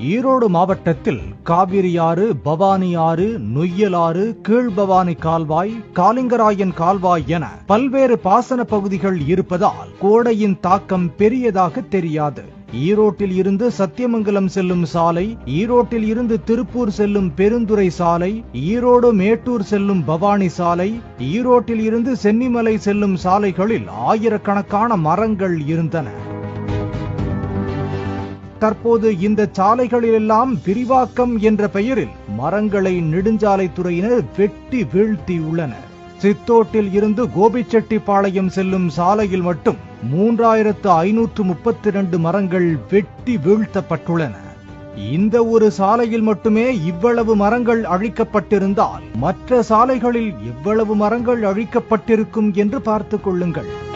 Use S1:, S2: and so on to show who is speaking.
S1: ஈரோடு மாவட்டத்தில் காவிரி ஆறு, பவானி ஆறு, நொய்யல் ஆறு, கீழ்பவானி கால்வாய், காலிங்கராயன் கால்வாய் என பல்வேறு பாசன பகுதிகள் இருப்பதால் கோடையின் தாக்கம் பெரியதாக தெரியாது. ஈரோட்டில் இருந்து சத்தியமங்கலம் செல்லும் சாலை, ஈரோட்டில் இருந்து திருப்பூர் செல்லும் பெருந்துறை சாலை, ஈரோடு மேட்டூர் செல்லும் பவானி சாலை, ஈரோட்டில் இருந்து சென்னிமலை செல்லும் சாலைகளில் ஆயிரக்கணக்கான மரங்கள் இருந்தன. தற்போது இந்த சாலைகளிலெல்லாம் விரிவாக்கம் என்ற பெயரில் மரங்களை நெடுஞ்சாலைத்துறையினர் வெட்டி வீழ்த்தியுள்ளனர். சித்தோட்டில் இருந்து கோபிச்செட்டிப்பாளையம் செல்லும் சாலையில் மட்டும் 3532 மரங்கள் வெட்டி வீழ்த்தப்பட்டுள்ளன. இந்த ஒரு சாலையில் மட்டுமே இவ்வளவு மரங்கள் அழிக்கப்பட்டிருந்தால் மற்ற சாலைகளில் எவ்வளவு மரங்கள் அழிக்கப்பட்டிருக்கும் என்று பார்த்துக் கொள்ளுங்கள்.